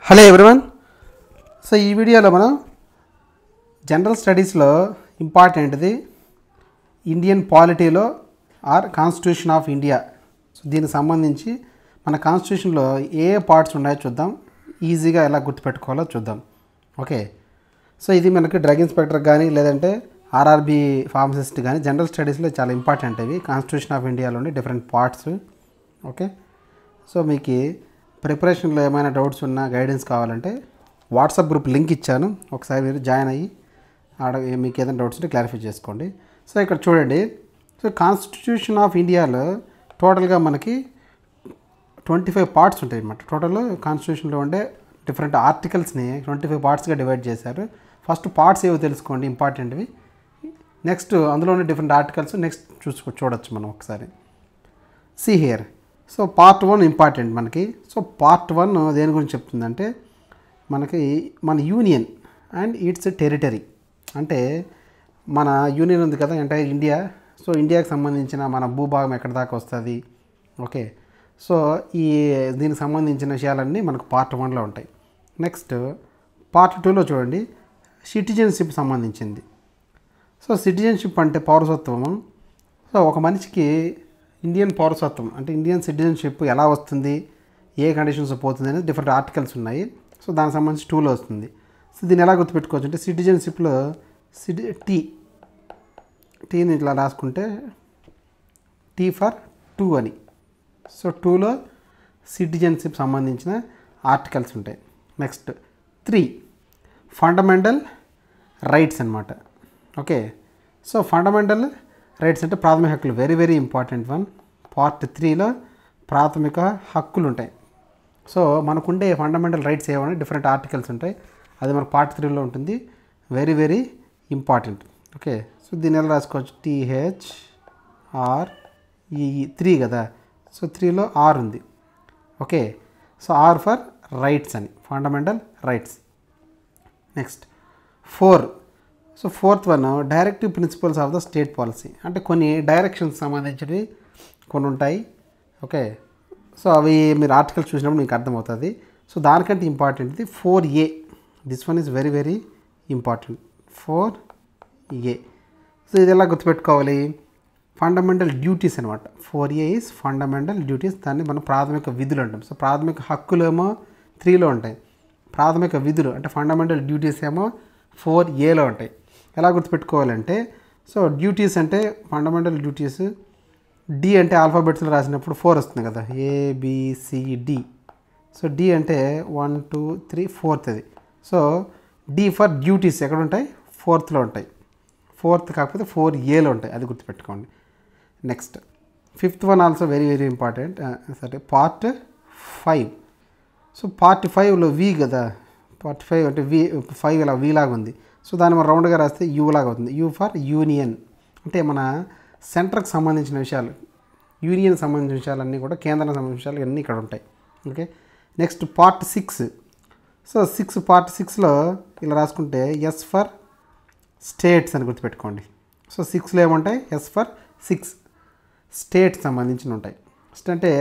Hello everyone. So ఈ వీడియోలో మనం జనరల్ స్టడీస్లో ఇంపార్టెంట్ది ఇండియన్ పాలిటీలో or constitution of India. So దీనికి సంబంధించి మన కాన్స్టిట్యూషన్లో ఏ పార్ట్స్ ఉన్నాయో చూద్దాం, ఈజీగా ఎలా గుర్తుపెట్టుకోవాలో చూద్దాం. ఓకే, సో ఇది మనకి డ్రగ్ ఇన్స్పెక్టర్ కానీ లేదంటే ఆర్ఆర్బీ ఫార్మసిస్ట్ కానీ జనరల్ స్టడీస్లో చాలా ఇంపార్టెంట్ ఇవి. కాన్స్టిట్యూషన్ ఆఫ్ ఇండియాలోని డిఫరెంట్ పార్ట్స్. ఓకే, సో మీకు ప్రిపరేషన్లో ఏమైనా డౌట్స్ ఉన్నా గైడెన్స్ కావాలంటే వాట్సాప్ గ్రూప్ లింక్ ఇచ్చాను, ఒకసారి మీరు జాయిన్ అయ్యి ఆడ మీకు ఏదైనా డౌట్స్ ఉంటే క్లారిఫై చేసుకోండి. సో ఇక్కడ చూడండి, సో కాన్స్టిట్యూషన్ ఆఫ్ ఇండియాలో టోటల్గా మనకి 25 పార్ట్స్ ఉంటాయి అన్నమాట. టోటల్ కాన్స్టిట్యూషన్లో ఉండే డిఫరెంట్ ఆర్టికల్స్ని 25 పార్ట్స్గా డివైడ్ చేశారు. ఫస్ట్ పార్ట్స్ ఏవో తెలుసుకోండి, ఇంపార్టెంట్వి. నెక్స్ట్ అందులోనే డిఫరెంట్ ఆర్టికల్స్ నెక్స్ట్ చూడొచ్చు మనం ఒకసారి. See here. So part 1 important మనకి. సో పార్ట్ 1 దేని గురించి చెప్తుందంటే మనకి మన యూనియన్ అండ్ ఇట్స్ టెరిటరీ. అంటే మన యూనియన్ ఉంది కదా, అంటే ఇండియా. సో ఇండియాకి సంబంధించిన మన భూభాగం ఎక్కడి దాకా వస్తుంది. ఓకే, సో దీనికి సంబంధించిన విషయాలన్నీ మనకు పార్ట్ 1లో ఉంటాయి. నెక్స్ట్ పార్ట్ 2లో చూడండి, సిటిజన్షిప్ సంబంధించింది. సో సిటిజన్షిప్ అంటే పౌరసత్వము. సో ఒక మనిషికి ఇండియన్ పౌరసత్వం అంటే ఇండియన్ సిటిజన్షిప్ ఎలా వస్తుంది, ఏ కండిషన్స్ పోతుంది అనేది డిఫరెంట్ ఆర్టికల్స్ ఉన్నాయి. సో దానికి సంబంధించి 2లో వస్తుంది. సో దీన్ని ఎలా గుర్తుపెట్టుకోవచ్చు అంటే సిటిజన్షిప్లో టీని ఇట్లా రాసుకుంటే టీ ఫర్ 2 అని. సో 2లో సిటిజన్షిప్ సంబంధించిన ఆర్టికల్స్ ఉంటాయి. నెక్స్ట్ 3 ఫండమెంటల్ రైట్స్ అన్నమాట. ఓకే, సో ఫండమెంటల్ రైట్స్ అంటే ప్రాథమిక హక్కులు, very very important one. Part 3లో ప్రాథమిక హక్కులు ఉంటాయి. సో మనకుండే ఫండమెంటల్ రైట్స్ ఏమైనా డిఫరెంట్ ఆర్టికల్స్ ఉంటాయి, అది మన పార్ట్ 3లో ఉంటుంది, very very important. Okay, so దీన్ని ఎలా రాసుకోవచ్చు, THREE 3 కదా. సో 3లో R ఉంది. Okay, so R for rights అని, fundamental rights. Next 4. So fourth 1 directive principles of the state policy. అంటే కొన్ని డైరెక్షన్స్ సంబంధించినవి కొన్ని ఉంటాయి. ఓకే, సో అవి మీరు ఆర్టికల్స్ చూసినప్పుడు మీకు అర్థమవుతుంది. సో దానికంటే ఇంపార్టెంట్ది 4A. This one is very very important, 4A. So ఇది ఎలా గుర్తుపెట్టుకోవాలి, ఫండమెంటల్ డ్యూటీస్ అనమాట. 4A ఈజ్ ఫండమెంటల్ డ్యూటీస్, దాన్ని మనం ప్రాథమిక విధులు అంటాం. సో ప్రాథమిక హక్కులు ఏమో 3లో ఉంటాయి, ప్రాథమిక విధులు అంటే ఫండమెంటల్ డ్యూటీస్ ఏమో 4Aలో ఉంటాయి. ఎలా గుర్తుపెట్టుకోవాలంటే, సో డ్యూటీస్ అంటే ఫండమెంటల్ డ్యూటీస్, డి అంటే ఆల్ఫాబెట్స్లో రాసినప్పుడు 4 వస్తుంది కదా, ABCD. సో డి అంటే 1 2 3 4th అది. సో డి ఫర్ డ్యూటీస్ ఎక్కడ ఉంటాయి, 4thలో ఉంటాయి. 4th కాకపోతే 4Aలో ఉంటాయి, అది గుర్తుపెట్టుకోండి. Next 5th 1 also very very important. సరే పార్ట్ 5. సో పార్ట్ 5లో వి కదా, పార్ట్ 5 అంటే 5 ఇలా వి లాగా ఉంది. సో దాన్ని మనం రౌండ్గా రాస్తే యూ లాగా అవుతుంది, యూ ఫర్ యూనియన్. అంటే మన సెంటర్కి సంబంధించిన విషయాలు, యూనియన్ సంబంధించిన విషయాలన్నీ కూడా, కేంద్రానికి సంబంధించిన విషయాలు అన్నీ ఇక్కడ ఉంటాయి. Okay, next part 6. So part 6లో ఇలా రాసుకుంటే ఎస్ ఫర్ స్టేట్స్ అని గుర్తుపెట్టుకోండి. సో 6లో ఏముంటాయి, ఎస్ ఫర్ 6 స్టేట్స్ సంబంధించిన ఉంటాయి. అంటే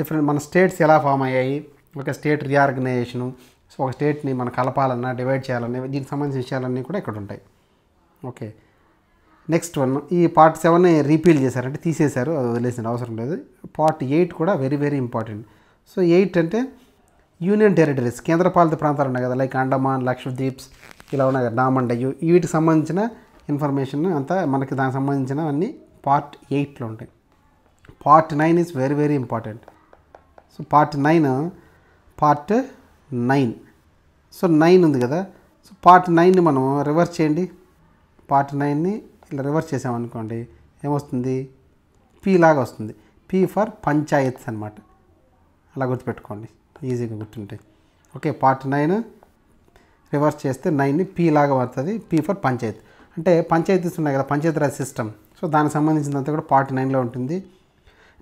డిఫరెంట్ మన స్టేట్స్ ఎలా ఫామ్ అయ్యాయి, ఒక స్టేట్ రీఆర్గనైజేషను, సో ఒక స్టేట్ని మనం కలపాలన్నా డివైడ్ చేయాలన్నా దీనికి సంబంధించిన విషయాలన్నీ కూడా ఇక్కడ ఉంటాయి. ఓకే, నెక్స్ట్ 1 ఈ పార్ట్ 7ని రీపీల్ చేశారంటే తీసేశారు, అది వదిలేసిన అవసరం లేదు. పార్ట్ 8 కూడా వెరీ వెరీ ఇంపార్టెంట్. సో 8 అంటే యూనియన్ టెరిటరీస్, కేంద్రపాలిత ప్రాంతాలు ఉన్నాయి కదా, లైక్ అండమాన్, లక్షద్వీప్స్ ఇలా ఉన్నాయి కదా, డామన్ డయ్యు, వీటికి సంబంధించిన ఇన్ఫర్మేషన్ అంతా మనకి దానికి సంబంధించిన అన్నీ పార్ట్ 8లో ఉంటాయి. Part 9 is very very important. So part 9. So 9 ఉంది కదా, సో పార్ట్ 9ని మనం రివర్స్ చేయండి. పార్ట్ 9ని ఇలా రివర్స్ చేసామనుకోండి ఏమొస్తుంది, పీ లాగా వస్తుంది, పీ ఫర్ పంచాయత్స్ అనమాట. అలా గుర్తుపెట్టుకోండి, ఈజీగా గుర్తుంటాయి. ఓకే, పార్ట్ 9 రివర్స్ చేస్తే 9ని పీ లాగా వస్తుంది, పీ ఫర్ పంచాయత్. అంటే పంచాయతీస్ ఉన్నాయి కదా, పంచాయతీరాజ్ సిస్టమ్. సో దానికి సంబంధించినంత కూడా పార్ట్ 9లో ఉంటుంది.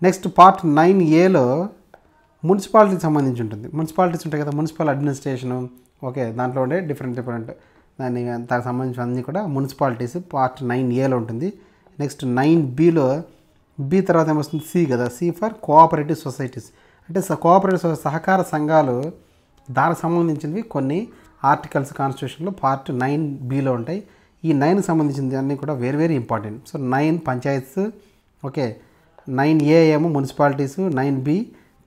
నెక్స్ట్ పార్ట్ 9Aలో మున్సిపాలిటీకి సంబంధించి ఉంటుంది. మున్సిపాలిటీస్ ఉంటాయి కదా, మున్సిపల్ అడ్మినిస్ట్రేషను. ఓకే, దాంట్లో ఉండే డిఫరెంట్ దానికి సంబంధించిన అన్నీ కూడా మున్సిపాలిటీస్ పార్ట్ 9Aలో ఉంటుంది. నెక్స్ట్ 9Bలో బి తర్వాత ఏమొస్తుంది, సి కదా, సి ఫర్ కోఆపరేటివ్ సొసైటీస్. అంటే కోఆపరేటివ్ సహకార సంఘాలు దానికి సంబంధించినవి కొన్ని ఆర్టికల్స్ కాన్స్టిట్యూషన్లో పార్ట్ 9bలో ఉంటాయి. ఈ 9కి సంబంధించింది అన్నీ కూడా very very important. So 9 panchayats, okay, 9A ఏమో municipalities, 9B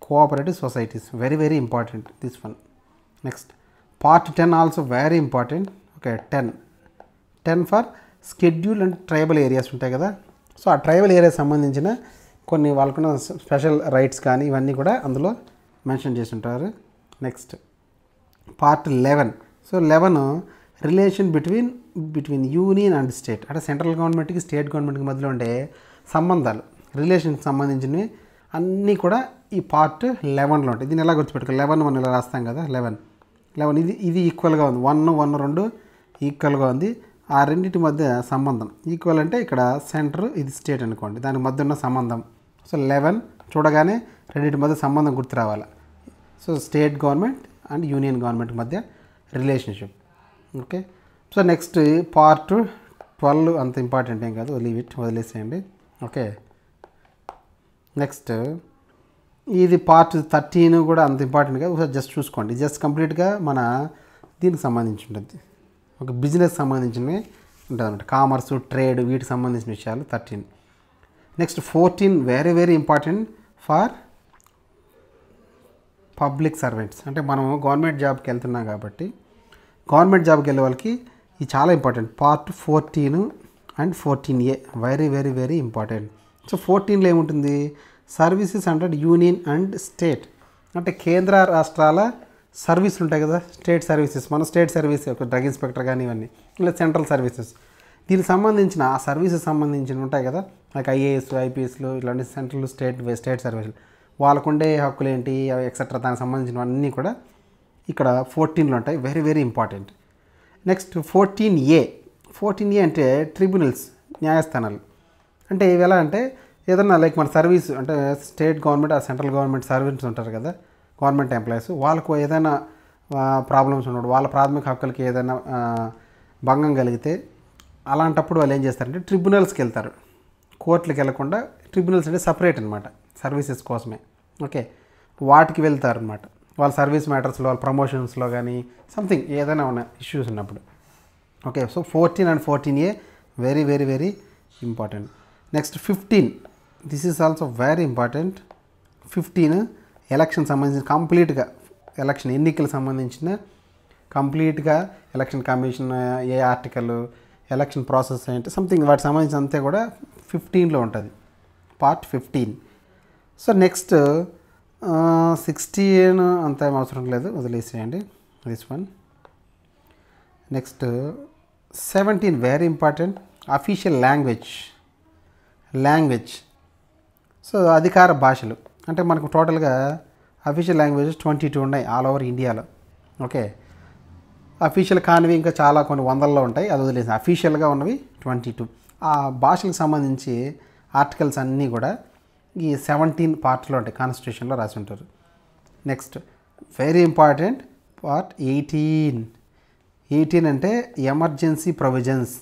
cooperative societies. Very very important this one. Next part 10 also very important. Okay, 10 for schedule and tribal areas ఉంటాయి కదా. సో ఆ ట్రైబల్ ఏరియాస్ సంబంధించిన కొన్ని వాళ్ళకున్న స్పెషల్ రైట్స్ కానీ ఇవన్నీ కూడా అందులో మెన్షన్ చేసి ఉంటారు. Next part 11. So 11 relation between union and state, అంటే సెంట్రల్ గవర్నమెంట్కి స్టేట్ గవర్నమెంట్కి మధ్యలో ఉండే సంబంధాలు, రిలేషన్కి సంబంధించినవి అన్నీ కూడా ఈ పార్ట్ 11లో ఉంటాయి. దీన్ని ఎలా గుర్తుపెట్టుకో, 11 మనం ఇలా రాస్తాం కదా, 11 ఇది ఈక్వల్గా ఉంది, 1 2 ఈక్వల్గా ఉంది. ఆ రెండింటి మధ్య సంబంధం ఈక్వల్ అంటే ఇక్కడ సెంటర్, ఇది స్టేట్ అనుకోండి, దానికి మధ్య ఉన్న సంబంధం. సో 11 చూడగానే రెండింటి మధ్య సంబంధం గుర్తు రావాలి. So state government and union government మధ్య relationship. Okay, so next part 12 అంత ఇంపార్టెంట్ ఏం కాదు, వదిలేసేయండి. ఓకే, నెక్స్ట్ ఇది పార్ట్ 13 కూడా అంత ఇంపార్టెంట్ కాదు, ఒకసారి జస్ట్ చూసుకోండి. జస్ట్ కంప్లీట్గా మన దీనికి సంబంధించి ఉంటుంది, ఒక బిజినెస్ సంబంధించినవి ఉంటుంది అనమాట, కామర్స్, ట్రేడ్, వీటికి సంబంధించిన విషయాలు 13. Next 14 very very important for public servants, అంటే మనం గవర్నమెంట్ జాబ్కి వెళ్తున్నాం కాబట్టి గవర్నమెంట్ జాబ్కి వెళ్ళే వాళ్ళకి ఇది చాలా important. Part 14 and 14A very very very important. So 14లో ఏముంటుంది, services under union and state, అంటే కేంద్ర రాష్ట్రాల సర్వీసులు ఉంటాయి కదా, స్టేట్ సర్వీసెస్, మన స్టేట్ సర్వీస్, ఒక డ్రగ్ ఇన్స్పెక్టర్ కానీ ఇవన్నీ, ఇలా సెంట్రల్ సర్వీసెస్, దీనికి సంబంధించిన ఆ సర్వీసెస్ సంబంధించిన ఉంటాయి కదా, లైక్ ఐఏఎస్, ఐపీఎస్లు, ఇలాంటి సెంట్రల్ స్టేట్ సర్వీసులు, వాళ్ళకు ఉండే హక్కులు ఏంటి ఎక్సెట్రా, దానికి సంబంధించినవన్నీ కూడా ఇక్కడ 14లో ఉంటాయి. Very very important. Next 14A అంటే ట్రిబ్యునల్స్, న్యాయస్థానాలు. అంటే ఇవి ఎలా అంటే ఏదన్నా లైక్ మన సర్వీస్, అంటే స్టేట్ గవర్నమెంట్, ఆ సెంట్రల్ గవర్నమెంట్ సర్వీస్ ఉంటారు కదా, గవర్నమెంట్ ఎంప్లాయీస్, వాళ్ళకు ఏదైనా ప్రాబ్లమ్స్ ఉన్నప్పుడు, వాళ్ళ ప్రాథమిక హక్కులకి ఏదైనా భంగం కలిగితే అలాంటప్పుడు వాళ్ళు ఏం చేస్తారంటే ట్రిబ్యునల్స్కి వెళ్తారు. కోర్టులకు వెళ్లకుండా, ట్రిబ్యునల్స్ అంటే సపరేట్ అనమాట, సర్వీసెస్ కోసమే. ఓకే, వాటికి వెళ్తారు అనమాట, వాళ్ళ సర్వీస్ మ్యాటర్స్లో, వాళ్ళ ప్రమోషన్స్లో కానీ సంథింగ్ ఏదైనా ఉన్న ఇష్యూస్ ఉన్నప్పుడు. Okay, so 14 and 14A very very very important. Next 15, this is also very important. 15 election సంబంధించిన కంప్లీట్గా, ఎలక్షన్ ఎన్నికలకు సంబంధించిన కంప్లీట్గా ఎలక్షన్ కమిషన్, ఏ ఆర్టికల్, ఎలక్షన్ ప్రాసెస్ ఏంటి, సంథింగ్ వాటికి సంబంధించిన అంతే కూడా 15లో ఉంటుంది, పార్ట్ 15. సో నెక్స్ట్ 16 అంత ఏం అవసరం లేదు, వదిలేసేయండి this one. Next 17 very important, official language. So అధికార భాషలు, అంటే మనకు టోటల్గా అఫీషియల్ లాంగ్వేజెస్ 22 ఉన్నాయి ఆల్ ఓవర్ ఇండియాలో. ఓకే, అఫీషియల్ కానివి ఇంకా చాలా కొన్ని వందల్లో ఉంటాయి, అది వదిలేసి అఫీషియల్గా ఉన్నవి 22. ఆ భాషలకు సంబంధించి ఆర్టికల్స్ అన్నీ కూడా ఈ 17 పార్ట్లో ఉంటాయి, కాన్స్టిట్యూషన్లో రాసి ఉంటారు. నెక్స్ట్ వెరీ ఇంపార్టెంట్ పార్ట్ 18 అంటే ఎమర్జెన్సీ ప్రొవిజన్స్,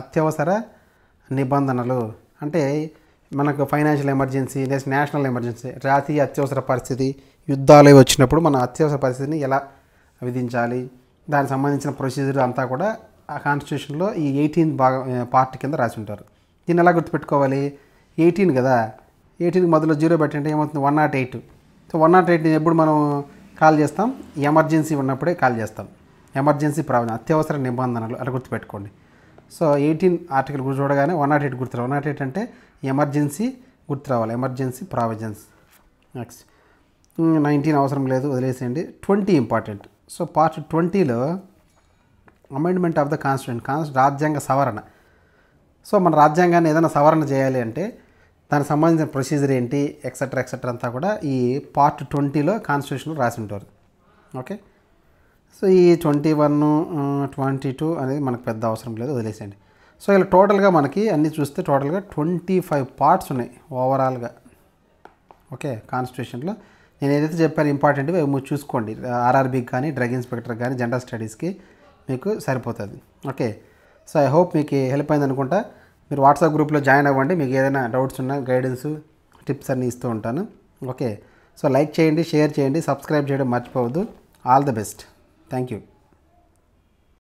అత్యవసర నిబంధనలు. అంటే మనకు ఫైనాన్షియల్ ఎమర్జెన్సీ, లేదా నేషనల్ ఎమర్జెన్సీ, జాతీయ అత్యవసర పరిస్థితి, యుద్ధాలు వచ్చినప్పుడు మన అత్యవసర పరిస్థితిని ఎలా విధించాలి, దానికి సంబంధించిన ప్రొసీజర్ అంతా కూడా ఆ కాన్స్టిట్యూషన్లో ఈ 18 పార్ట్ కింద రాసి ఉంటారు. దీన్ని ఎలా గుర్తుపెట్టుకోవాలి, 18 కదా, 18కి మొదలు 0 పెట్టంటే ఏమవుతుంది, 108. సో 108 ఎప్పుడు మనం కాల్ చేస్తాం, ఎమర్జెన్సీ ఉన్నప్పుడే కాల్ చేస్తాం, ఎమర్జెన్సీ ప్రావిజన్, అత్యవసర నిబంధనలు అలా గుర్తుపెట్టుకోండి. సో 18 ఆర్టికల్ చూడగానే 108 గుర్తురావాలి, 108 అంటే ఎమర్జెన్సీ గుర్తురావాలి, ఎమర్జెన్సీ ప్రావిజన్స్. నెక్స్ట్ 19 అవసరం లేదు, వదిలేసేయండి. 20 ఇంపార్టెంట్. సో పార్ట్ 20లో అమెండ్మెంట్ ఆఫ్ ద కాన్స్టిట్యూషన్, రాజ్యాంగ సవరణ. సో మన రాజ్యాంగాన్ని ఏదైనా సవరణ చేయాలి అంటే దానికి సంబంధించిన ప్రొసీజర్ ఏంటి, ఎక్సెట్రా అంతా కూడా ఈ పార్ట్ 20లో కాన్స్టిట్యూషన్లో రాసి ఉంటారు. ఓకే, సో ఈ 21, 22 అనేది మనకు పెద్ద అవసరం లేదు, వదిలేసేయండి. సో ఇలా టోటల్గా మనకి అన్నీ చూస్తే టోటల్గా 25 పార్ట్స్ ఉన్నాయి ఓవరాల్గా. ఓకే, కాన్స్టిట్యూషన్లో నేను ఏదైతే చెప్పాను ఇంపార్టెంట్వి మీరు చూసుకోండి, ఆర్ఆర్బీకి కానీ, డ్రగ్ ఇన్స్పెక్టర్ కానీ, జనరల్ స్టడీస్కి మీకు సరిపోతుంది. ఓకే, సో ఐ హోప్ మీకు హెల్ప్ అయింది అనుకుంటా. మీరు వాట్సాప్ గ్రూప్లో జాయిన్ అవ్వండి, మీకు ఏదైనా డౌట్స్ ఉన్నా గైడెన్స్, టిప్స్ అన్నీ ఇస్తూ ఉంటాను. ఓకే, సో లైక్ చేయండి, షేర్ చేయండి, సబ్స్క్రైబ్ చేయడం మర్చిపోవద్దు. All the best. Thank you.